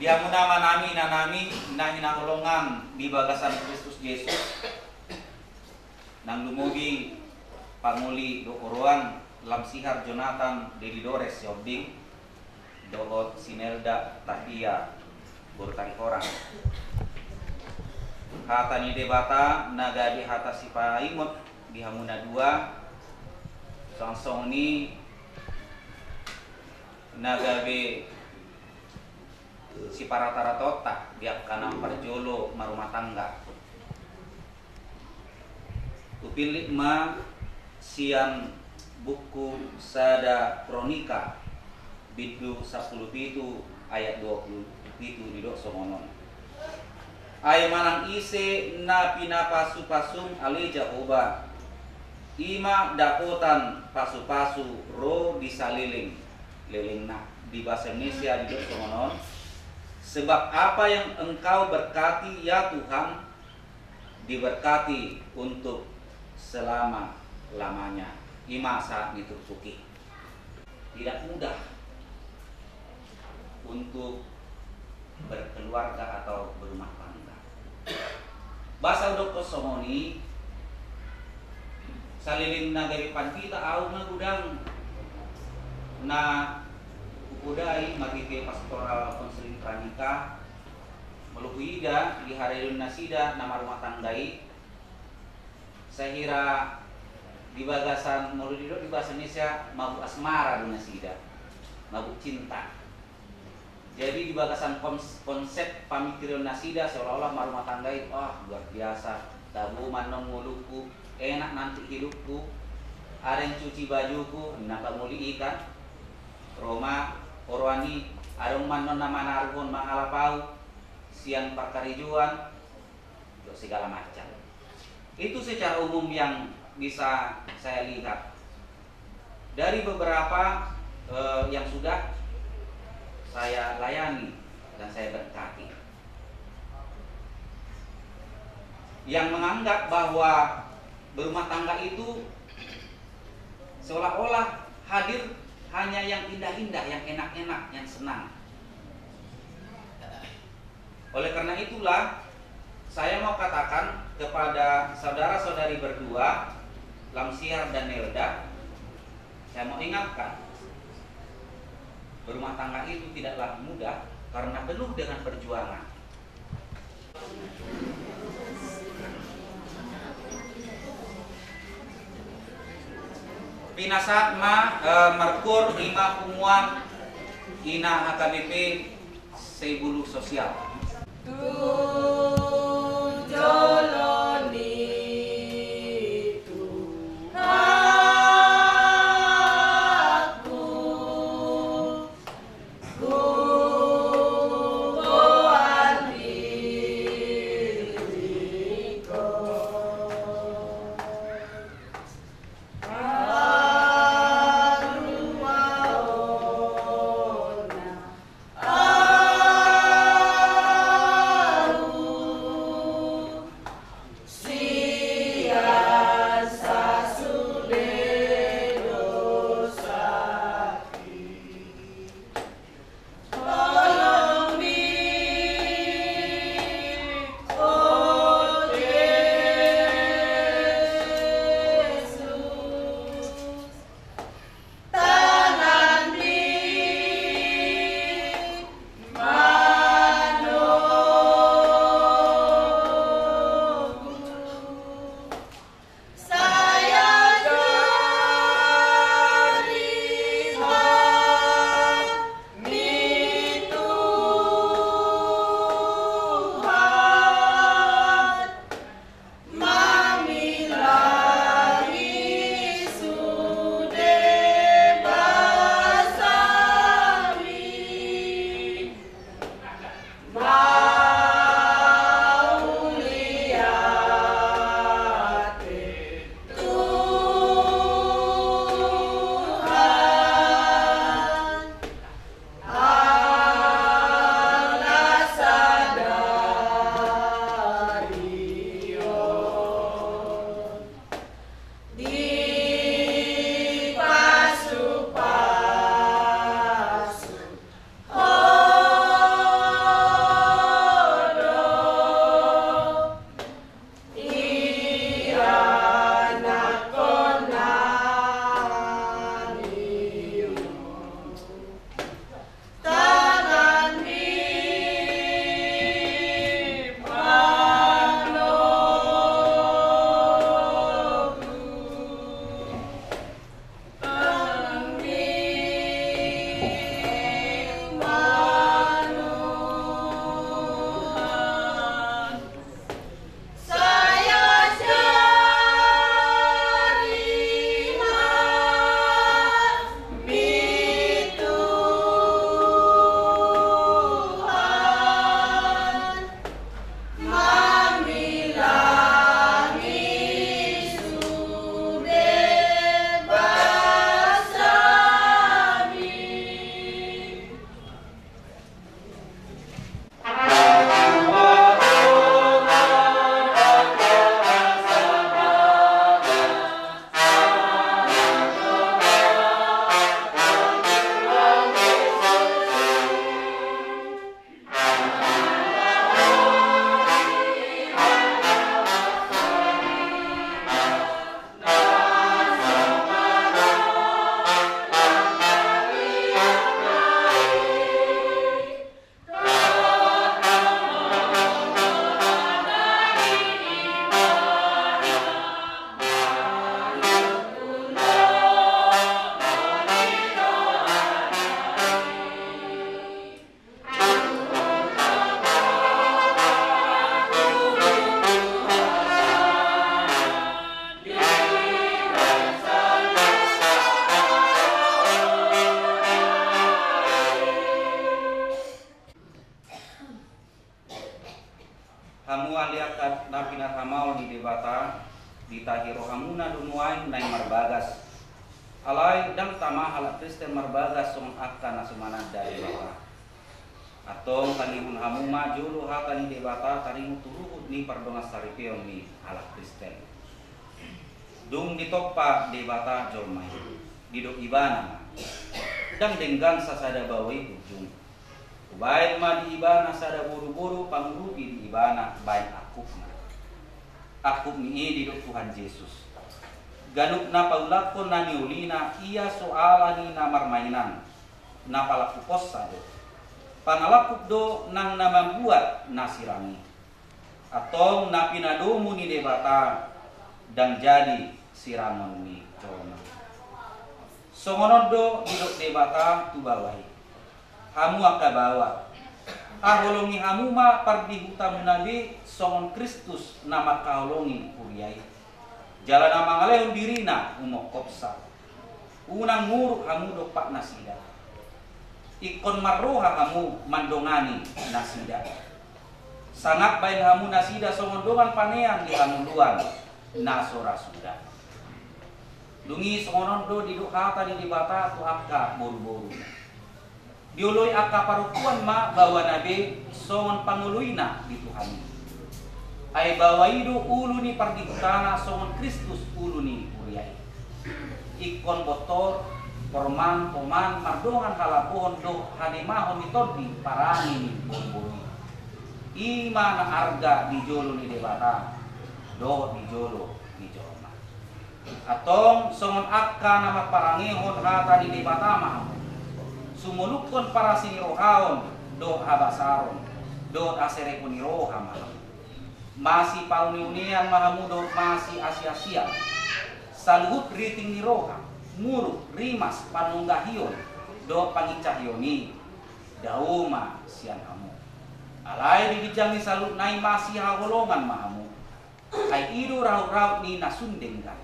Dia munama nami nanami na hinahulungan di bagasan Kristus Yesus nang lumugi panguli do uruan lamsihar Jonathan Dedidores Yobding doot Sinelda Tahia Burtang Korang hata ni debata nagadi hata sipaimut di hamuna dua songsong ni nagabe si paratara-tota biak kanang parjolo marumah tangga upilih ma sian buku sada kronika bidu 10 ayat 20 di dok songonon ay manang ise na pinapasu-pasung alija oba ima dakotan pasu-pasu ro disaliling lelingna di bahasa Indonesia di dok songonon. Sebab apa yang engkau berkati ya Tuhan diberkati untuk selama-lamanya. Ima saat ditusuki. Tidak mudah untuk berkeluarga atau berumah tangga. Bahasa udok kosomoni saliling nagari panpita au na gudang na udai magiging pastoral konseling pranika melukuida di hari nasida nama rumah tanggai sehira di bagasan meludido di bahasa Indonesia mabuk asmara di nasida mabuk cinta jadi di bagasan konsep pamikiran nasida seolah-olah rumah tanggai luar biasa tabu manong muluku enak nanti hidupku ada yang cuci bajuku naka muli ikan Roma Orwani adong manon nama nargon mangalapau siang pakarijuan segala macam itu secara umum yang bisa saya lihat dari beberapa yang sudah saya layani dan saya berkati yang menganggap bahwa berumah tangga itu seolah-olah hadir hanya yang indah-indah, yang enak-enak, yang senang. Oleh karena itulah saya mau katakan kepada saudara-saudari berdua Lamsiar dan Nelda, saya mau ingatkan berumah tangga itu tidaklah mudah karena penuh dengan perjuangan. Pinasat ma merkur ima pumuan ina HKBP Sebulu Sosial. debata ditahi rohamuna dunuain nai marbagas alai dan tama ala Kristen marbagas song akan nasumana dari bawah atau kanihun hamuma julu hakani debata tarimu turuhut ni pardonga saripeon ni ala Kristen dung ditopa debata jolmai didok ibana dan denggan sasada bawai ujung baik ma di ibana sada buru-buru pangrupi di ibana baik akub ni didok Tuhan Yesus ganuk na paulakon na niulina iya soalani na marmainan na palakupos sado panalakuk do nang na membuat nasirani atau na pinadomu ni debata dan jadi siramon ni cona songonodo didok debata tu bawai hamu akabawa aholongi hamu ma pardi hutamu nabi songon Kristus nama kaholongi uriai jalan nama ngalehon dirina umok kopsa unang nguruk hamu do pak nasida ikon marroha hamu mandongani nasida sangat bain hamu nasida songon dongan panean di hamu luan nasora sudah dungi songonondo diduk hata di dibata tu akka boru-boru diului akka parukuan ma bawa nabi songon panguluina di Tuhan ay bawa idu ulu ni pardikutana songon Kristus ulu ni uriai ikon botol porman poman mardongan halapohon do hanemahon mitodi parangi ni boru-boru ima na arga di jolo ni debata do di jolo ni joma atong songon akka nama parangihon hata di debata ma sumulukon para sinirohaon do habasaron do asere puniroha maham masih pauniunian mahamudo masih asia-asia saluhut riting niroha muruk rimas panunggahion do pangicahyoni dauma sian hamu alai dibijangi salut nai masih hagolongan mahamu ai idu raut-raut ni nasundengkan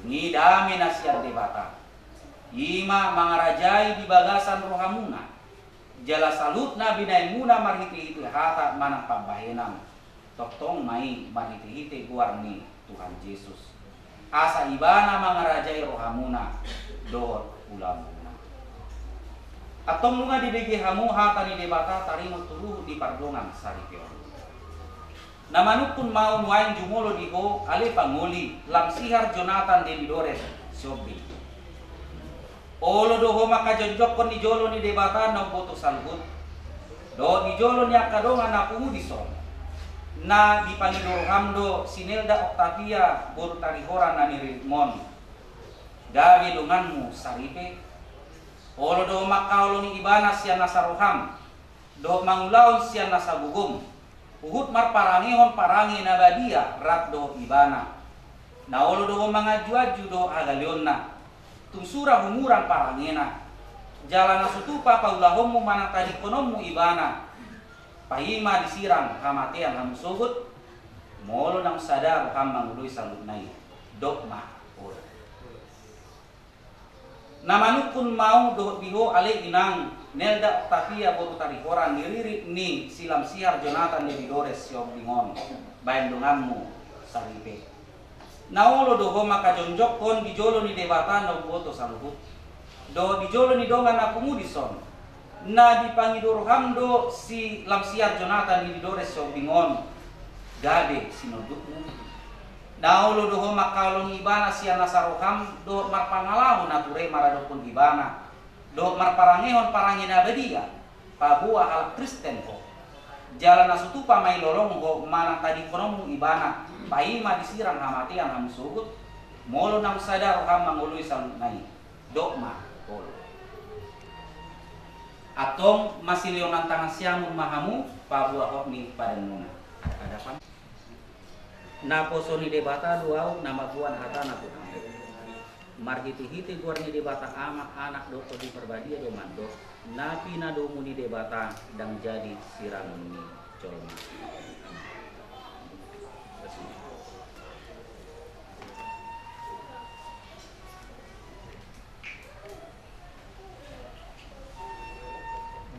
ni dame nasiat debata ima mangarajai di bagasan rohamuna jala salutna binaimuna marhiti-hiti hata manang pambahenan toktong mai marhiti-hiti guarni Tuhan Yesus asa ibana mangarajai rohamuna dohor ulamuna atong lunga dibegi hamu hata ni debata tarimo tuluh di pardongan saripion namanukun mau nuain jumolo diho ale panguli lamsihar Jonathan Demidores Siobi olo doho maka jonjokon ni jolo ni debata na boto salhut do ni jolo ni akadonga na pumudison na di Pangidorhamdo Sinelda Octavia boru tarihora na ni Rimon gabi donganmu saripe olo doho maka olo ni ibana siya nasaroham do mangulaon siya nasabugum uhut mar parangihon parangi na badia rat do ibana na olo doho mga juaju do agalion na tumsura humurang parangena jalan nasutupa paulahomu manang tadi konomu ibana pahima disirang hamatean hamu sugut molo nang sadar ham mangului salut nai dogma or namanukun mau do biho ale inang Nelda Octavia boru tarikoran diririk ni silam siar Jonathan Demidores sioblingon bayan donganmu saripe naolo doho maka jonjokon di jolo ni debata no boto saluhut do di jolo ni dongan aku mudison na di Pangidorhamdo si lamsiar Jonathan Demidores sioblingon gade sinodukmu naolo doho maka long ibana siya nasaroham do marpangalahon nature maradokon ibana do marparangehon parangin abadia pabuah hal Kristen ko jalan nasutupa may lorong ho manang tadi konomu ibana paima disirang hamatian hamu sugut molo nang sadar ham mangului salut nai dogma polo atong masih leonan tangan siamun mahamu pabuah hokni padenuna hadapan na posoni debata duau nama buan hatana tu marhiti-hiti guarni debata ama anak doko di perbadia do mando napi na do muni debata dan jadi siramun ni colma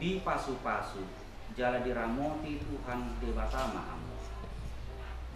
di pasu-pasu jala diramoti Tuhan debata mahamu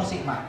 Musik, Mak.